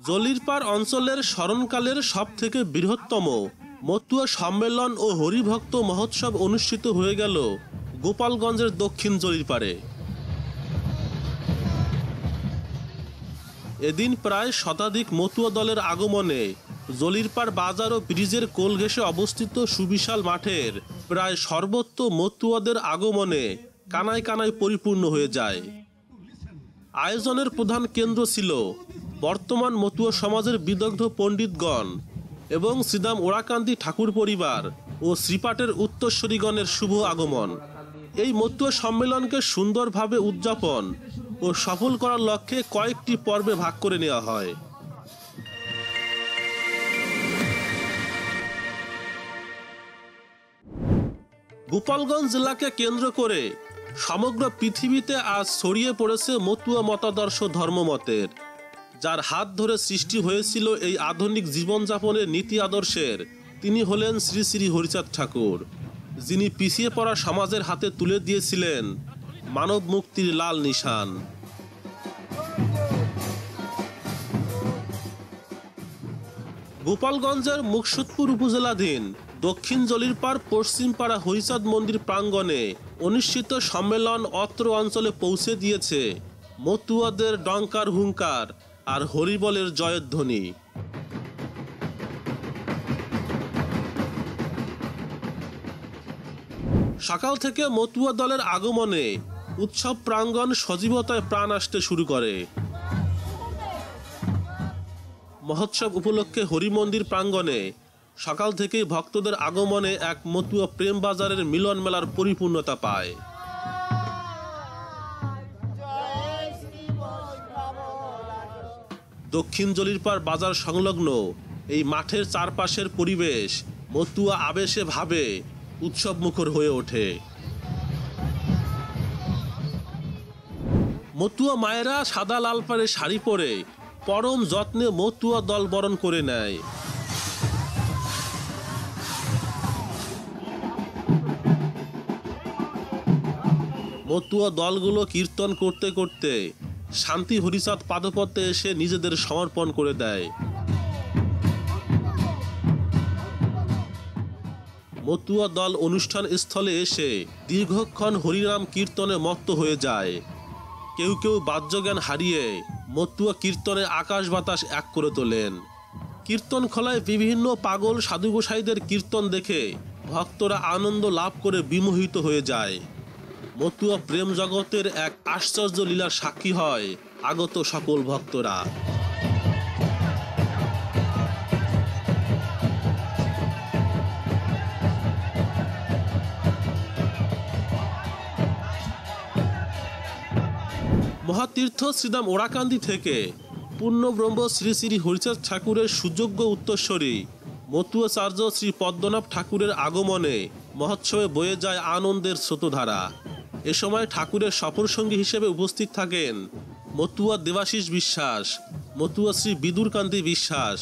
জলিরপাড় অঞ্চলের স্মরণকালের সবথেকে বৃহত্তম মতুয়া সম্মেলন ও হরিভক্ত মহোৎসব অনুষ্ঠিত হয়ে গেল গোপালগঞ্জের দক্ষিণ জলিরপাড়ে। এদিন প্রায় শতাধিক মতুয়া দলের আগমনে জলিরপাড় বাজার ও ব্রিজের কোল ঘেঁষে অবস্থিত সুবিশাল মাঠের প্রায় সর্বত্র মতুয়াদের আগমনে কানায় কানায় পরিপূর্ণ হয়ে যায়। আয়োজনের প্রধান কেন্দ্র ছিল বর্তমান মতুয়া সমাজের বিদগ্ধ পণ্ডিতগণ এবং শ্রীদাম ওরাকান্দি ঠাকুর পরিবার ও শ্রীপাটের উত্তরস্বরীগণের শুভ আগমন। এই মতুয়া সম্মেলনকে সুন্দরভাবে উদযাপন ও সফল করার লক্ষ্যে কয়েকটি পর্বে ভাগ করে নেওয়া হয়। গোপালগঞ্জ জেলাকে কেন্দ্র করে সমগ্র পৃথিবীতে আজ ছড়িয়ে পড়েছে মতুয়া মতাদর্শ ধর্মমতের, যার হাত ধরে সৃষ্টি হয়েছিল এই আধুনিক জীবনযাপনের নীতি আদর্শের। তিনি হলেন শ্রী শ্রী হরিচাঁদ ঠাকুর, যিনি পিছিয়ে পড়া সমাজের হাতে তুলে দিয়েছিলেন মানব মুক্তির লাল নিশান। গোপালগঞ্জের মুকসুদপুর উপজেলাধীন দক্ষিণ জলিরপাড় পশ্চিমপাড়া হরিচাঁদ মন্দির প্রাঙ্গণে অনুষ্ঠিত সম্মেলন অত্র অঞ্চলে পৌঁছে দিয়েছে মতুয়াদের ডঙ্কার হুঙ্কার আর হরিবলের জয়ধ্বনি। সকাল থেকে মতুয়া দলের আগমনে উৎসব প্রাঙ্গণ সজীবতায় প্রাণ আসতে শুরু করে। মহোৎসব উপলক্ষে হরিমন্দির প্রাঙ্গণে সকাল থেকেই ভক্তদের আগমনে এক মতুয়া প্রেম বাজারের মিলন মেলার পরিপূর্ণতা পায়। দক্ষিণ জলিরপাড় বাজার সংলগ্ন এই মাঠের চারপাশের পরিবেশ মতুয়া আবেশে ভাবে উৎসব মুখর হয়ে ওঠে। মতুয়া মায়েরা সাদা লাল পাড়ে শাড়ি পরে পরম যত্নে মতুয়া দল বরণ করে নেয়। মতুয়া দলগুলো কীর্তন করতে করতে শান্তি হরিচাঁদ পাদপথে এসে নিজেদের সমর্পণ করে দেয়। মতুয়া দল অনুষ্ঠান স্থলে এসে দীর্ঘক্ষণ হরিনাম কীর্তনে মত্ত হয়ে যায়। কেউ কেউ বাহ্যজ্ঞান হারিয়ে মতুয়া কীর্তনে আকাশ বাতাস এক করে তোলেন। কীর্তন খোলায় বিভিন্ন পাগল সাধু গোসাইদের কীর্তন দেখে ভক্তরা আনন্দ লাভ করে বিমোহিত হয়ে যায়। মতুয়া প্রেম জগতের এক আশ্চর্য লীলার সাক্ষী হয় আগত সকল ভক্তরা। মহাতীর্থ শ্রীদাম ওরাকান্দি থেকে পূর্ণব্রহ্ম শ্রী শ্রী হরিচাঁদ ঠাকুরের সুযোগ্য উত্তরস্বরী মতুয়াচার্য শ্রী পদ্মনাভ ঠাকুরের আগমনে মহোৎসবে বয়ে যায় আনন্দের স্রোতধারা। এ সময় ঠাকুরের সফরসঙ্গী হিসেবে উপস্থিত থাকেন মতুয়া দেবাশিস বিশ্বাস, মতুয়া শ্রী বিদুরকান্তি বিশ্বাস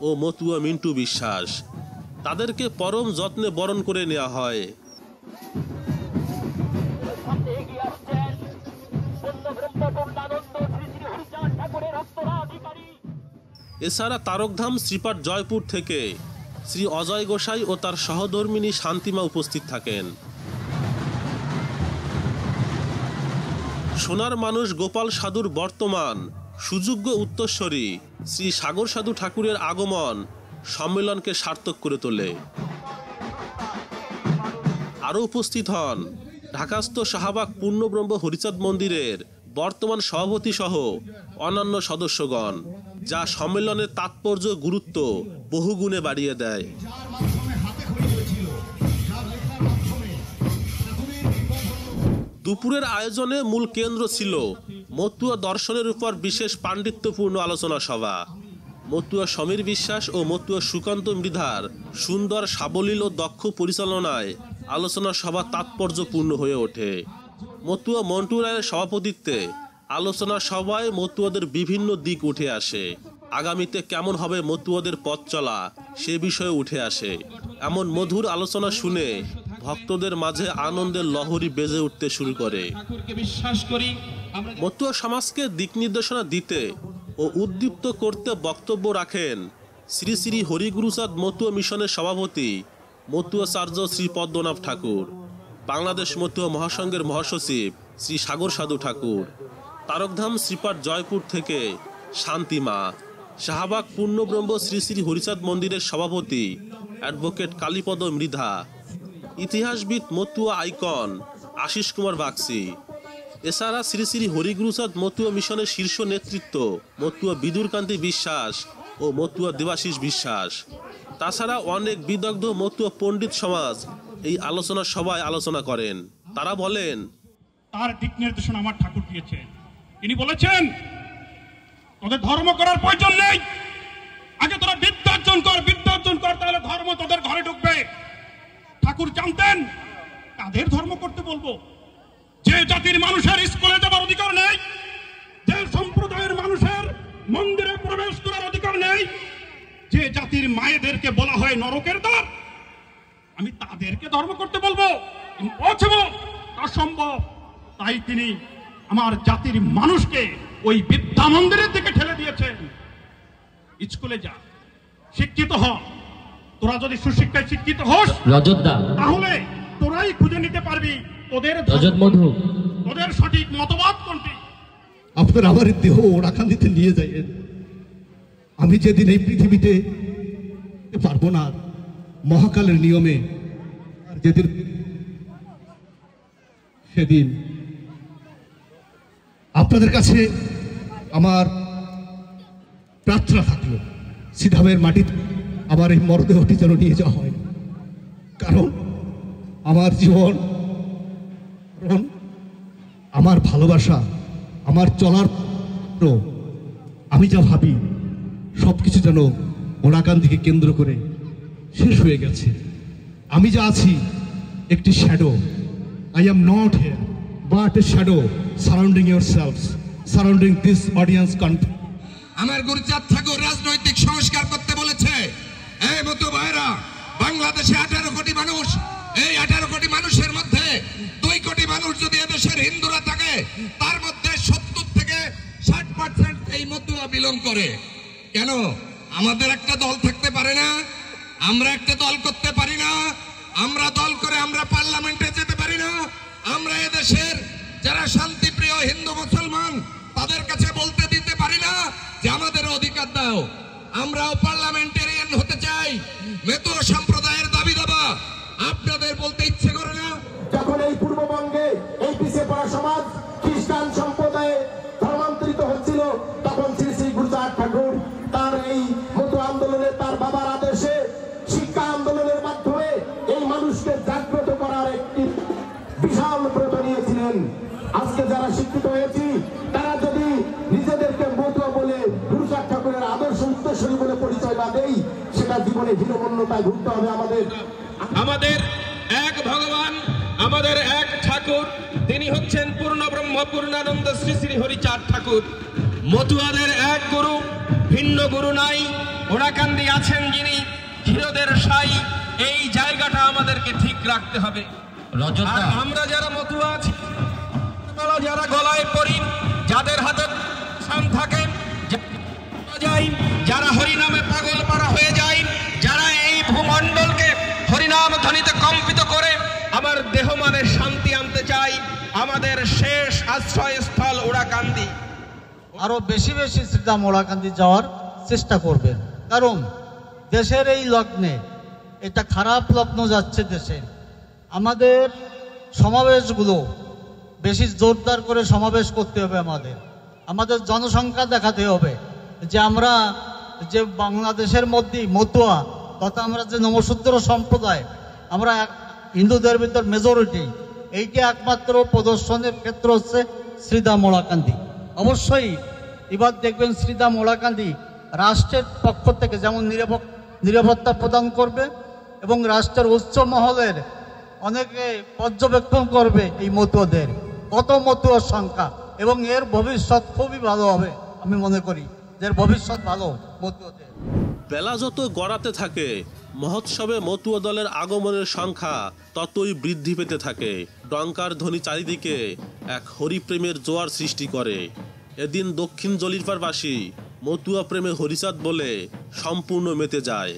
ও মতুয়া মিন্টু বিশ্বাস। তাদেরকে পরম যত্নে বরণ করে নেওয়া হয়। এছাড়া তারকধাম শ্রীপাঠ জয়পুর থেকে শ্রী অজয় গোসাই ও তার সহধর্মিনী শান্তিমা উপস্থিত থাকেন। সোনার মানুষ গোপাল সাধুর বর্তমান সুযোগ্য উত্তরস্বরী শ্রী সাগর সাধু ঠাকুরের আগমন সম্মেলনকে সার্থক করে তোলে। আরও উপস্থিত হন ঢাকাস্থ শাহবাগ পূর্ণব্রহ্ম হরিচাঁদ মন্দিরের বর্তমান সভাপতি সহ অন্যান্য সদস্যগণ, যা সম্মেলনের তাৎপর্য গুরুত্ব বহুগুণে বাড়িয়ে দেয়। দুপুরের আয়োজনে মূল কেন্দ্র ছিল মতুয়া দর্শনের উপর বিশেষ পাণ্ডিত্যপূর্ণ আলোচনা সভা। মতুয়া সমীর বিশ্বাস ও মতুয়া সুকান্ত মৃধার সুন্দর সাবলীল ও দক্ষ পরিচালনায় আলোচনা সভা তাৎপর্যপূর্ণ হয়ে ওঠে। মতুয়া মন্টু রায়ের সভাপতিত্বে আলোচনা সভায় মতুয়াদের বিভিন্ন দিক উঠে আসে। আগামীতে কেমন হবে মতুয়াদের পথ চলা সে বিষয়ে উঠে আসে। এমন মধুর আলোচনা শুনে ভক্তদের মাঝে আনন্দের লহরী বেজে উঠতে শুরু করে। মতুয়া সমাজকে দিক নির্দেশনা দিতে ও ও উদ্দীপ্ত করতে বক্তব্য রাখেন শ্রী শ্রী হরিগুরুচাঁদ মতুয়া মিশনের সভাপতি মতুয়াচার্য শ্রী পদ্মনাভ ঠাকুর, বাংলাদেশ মতুয়া মহাসংঘের মহাসচিব শ্রী সাগর সাধু ঠাকুর, তারকধাম শ্রীপাঠ জয়পুর থেকে শান্তিমা, শাহবাগ পূর্ণব্রহ্ম শ্রী শ্রী হরিচাঁদ মন্দিরের সভাপতি অ্যাডভোকেট কালীপদ মৃধা, ইতিহাসবিদ মতুয়া আইকন আশিস কুমার বাগচি। এছাড়া শ্রী শ্রী হরিগুরুচাঁদ মতুয়া মিশনের শীর্ষ নেতৃত্ব মতুয়া বিদুরকান্তি বিশ্বাস ও মতুয়া দেবাশিস বিশ্বাস। তাছাড়া অনেক বিদগ্ধ মতুয়া পণ্ডিত সমাজ এই আলোচনা সভায় আলোচনা করেন। তারা বলেন, তার দিক নির্দেশনা আমার ঠাকুর দিয়েছেন। তিনি বলেছেন, তোদের ধর্ম করার প্রয়োজন নেই, আগে তোরা বিদ্যা অর্জন কর, তাহলে ধর্ম তোদের ঘরে ঢুকবে। ঠাকুর জানতেন কাদের ধর্ম করতে বলবো। যে জাতির মানুষের স্কুলে যাবার অধিকার নেই, যে সম্প্রদায়ের মানুষের মন্দিরে প্রবেশ করার অধিকার নেই, যে জাতির মায়েদেরকে বলা হয় নরকের দ্বার, আমি তাদেরকে ধর্ম করতে বলবো? ইম্পসিবল, অসম্ভব। তাই তিনি আমার জাতির মানুষকে ওই বিদ্যা মন্দিরের দিকে ঠেলে দিয়েছেন। স্কুলে যা, শিক্ষিত হ। তোরা যদি সুশিক্ষায় শিক্ষিত হোস তাহলে তোরাই খুঁজে নিতে পারবি তোদের সঠিক মতবাদ কোনটি। আপনার আমার দেহ ওরাকান্দিতে নিয়ে যাইয়েন। আমি যেদিন এই পৃথিবীতে পারবো না, মহাকালের নিয়মে যেদিন, সেদিন আপনাদের কাছে আমার প্রার্থনা থাকলো, সিধামের মাটিতে আমার এই মরদেহটি যেন নিয়ে যাওয়া হয়। কারণ আমার জীবন, আমার ভালোবাসা, আমার চলার, আমি যা ভাবি সবকিছু যেন ওরাকান্দিকে কেন্দ্র করে শেষ হয়ে গেছে। আমি যা আছি একটি shadow. I am not here but a shadow surrounding yourselves, surrounding this audience. আমার গুরুচাঁদ ঠাকুর রাজনৈতিক সংস্কার করতে বলেছে। এই মতো ভাইরা, বাংলাদেশে 18 কোটি মানুষ, এই 18 কোটি মানুষের মধ্যে 2 কোটি মানুষ যদি এদেশের হিন্দুরা থাকে, তার মধ্যে 70 থেকে 60% এই মতুয়া বিলং করে। কেন আমাদের একটা দল থাকতে পারে না? আমরা একটা দল করতে পারি না? আমরা দল করে আমরা পার্লামেন্টে যেতে পারি না? আমরা এদেশের যারা শান্তিপ্রিয় হিন্দু মুসলমান তাদের কাছে বলতে দিতে পারি না যে আমাদের অধিকার দাও? আমরাও পার্লামেন্টেরিয়ান হতে চাই, মেতুয়া সম্প্রদায়ের দাবি দাবা আপনাদের বলতে ইচ্ছে করে না? যখন এই পূর্ববঙ্গে এই পিছিয়ে পড়া সমাজ খ্রিস্টান সম্প্রদায়ে ধর্মান্তরিত হচ্ছিল, তখন শ্রী শ্রী গুরুচাঁদ ঠাকুর তার এই মতুয়া আন্দোলনে, তার বাবার আদেশে, শিক্ষা আন্দোলনের মাধ্যমে এই মানুষকে জাগ্রত করার একটি বিশাল ব্রত নিয়েছিলেন। আজকে যারা শিক্ষিত হয়েছি তারা যদি নিজেদেরকে মতুয়া বলে গুরুচাঁদ ঠাকুরের আদর্শ উত্তরসূরি বলে পরিচয় না দেই, সেটা জীবনে হীনমন্যতায় ভুগতে হবে। আমাদের এক ভগবান, আমাদের এক ঠাকুর, তিনি হচ্ছেন পূর্ণ ব্রহ্ম পূর্ণানন্দ শ্রী শ্রী হরিচাঁদ ঠাকুর। মতুয়াদের এক গুরু, ভিন্ন গুরু নাই। ওরাকান্দি আছেন যিনি ক্ষীরদের সাই, এই জায়গাটা আমাদেরকে ঠিক রাখতে হবে। আর আমরা যারা মতুয়া আছি, যারা গলায় পড়ি, যাদের হাতে শান থাকে, যারা হরিনামে পাগল পারা হয়ে যায়, যারা এই ভূমণ্ডলকে হরিনাম ধ্বনিতে কম্পিত করে আমার দেহ মানে শান্তি আনতে চাই, আমাদের শেষ আশ্রয়স্থল ওরাকান্দি। আরো বেশি বেশি শ্রীধাম ওরাকান্দি যাওয়ার চেষ্টা করবেন, কারণ দেশের এই লগ্নে এটা খারাপ লগ্ন যাচ্ছে দেশে। আমাদের সমাবেশগুলো বেশি জোরদার করে সমাবেশ করতে হবে। আমাদের জনসংখ্যা দেখাতে হবে যে আমরা যে বাংলাদেশের মধ্যেই মতুয়া তথা আমরা যে নমশূদ্র সম্প্রদায়, আমরা হিন্দুদের ভিতর মেজরিটি, এইটা একমাত্র প্রদর্শনের ক্ষেত্র হচ্ছে শ্রীধাম ওরাকান্দি। অবশ্যই এবার দেখবেন শ্রীধাম ওরাকান্দি রাষ্ট্রের পক্ষ থেকে যেমন নিরাপত্তা প্রদান করবে এবং রাষ্ট্রের উচ্চ মহলের অনেকে পর্যবেক্ষণ করবে এই মতুয়াদের কত মতুয়ার সংখ্যা, এবং এর ভবিষ্যৎ খুবই ভালো হবে। আমি মনে করি এর ভবিষ্যৎ ভালো মতুয়াদের। বেলা যত গড়াতে থাকে, মহোৎসবে মতুয়া দলের আগমনের সংখ্যা ততই বৃদ্ধি পেতে থাকে। ডঙ্কার ধ্বনি চারিদিকে এক হরিপ্রেমের জোয়ার সৃষ্টি করে। এদিন দক্ষিণ জলিরপাড়বাসী মতুয়া প্রেমে হরিচাঁদ বলে সম্পূর্ণ মেতে যায়।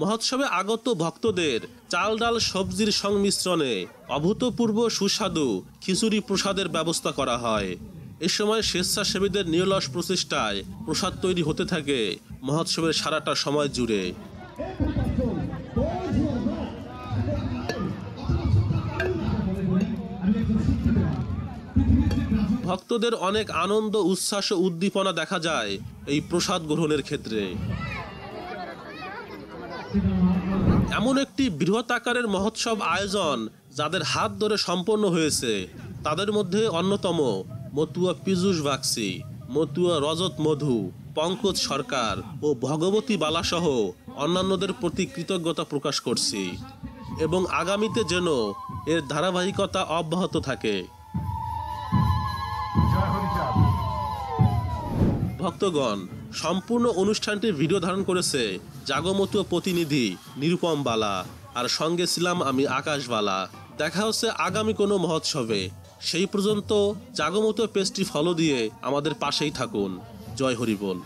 মহোৎসবে আগত ভক্তদের চাল ডাল সবজির সংমিশ্রণে অভূতপূর্ব সুস্বাদু খিচুড়ি প্রসাদের ব্যবস্থা করা হয়। এ সময় স্বেচ্ছাসেবীদের নিরলস প্রচেষ্টায় প্রসাদ তৈরি হতে থাকে মহোৎসবের সারাটা সময় জুড়ে। ভক্তদের অনেক আনন্দ, উচ্ছ্বাস ও উদ্দীপনা দেখা যায় এই প্রসাদ গ্রহণের ক্ষেত্রে। এমন একটি বৃহৎ আকারের মহোৎসব আয়োজন যাদের হাত ধরে সম্পন্ন হয়েছে তাদের মধ্যে অন্যতম মতুয়া পীযূষ বাগচি, মতুয়া রজত মধু, পঙ্কজ সরকার ও ভগবতী বালা সহ অন্যান্যদের প্রতি কৃতজ্ঞতা প্রকাশ করছি এবং আগামীতে যেন এর ধারাবাহিকতা অব্যাহত থাকে। ভক্তগণ, সম্পূর্ণ অনুষ্ঠানটির ভিডিও ধারণ করেছে জাগমতুয়া প্রতিনিধি নিরুপম বালা, আর সঙ্গে ছিলাম আমি আকাশ বালা। দেখা হচ্ছে আগামী কোনো মহোৎসবে। সেই পর্যন্ত জাগমতুয়া পেজটি ফলো দিয়ে আমাদের পাশেই থাকুন। জয় হরিবোল।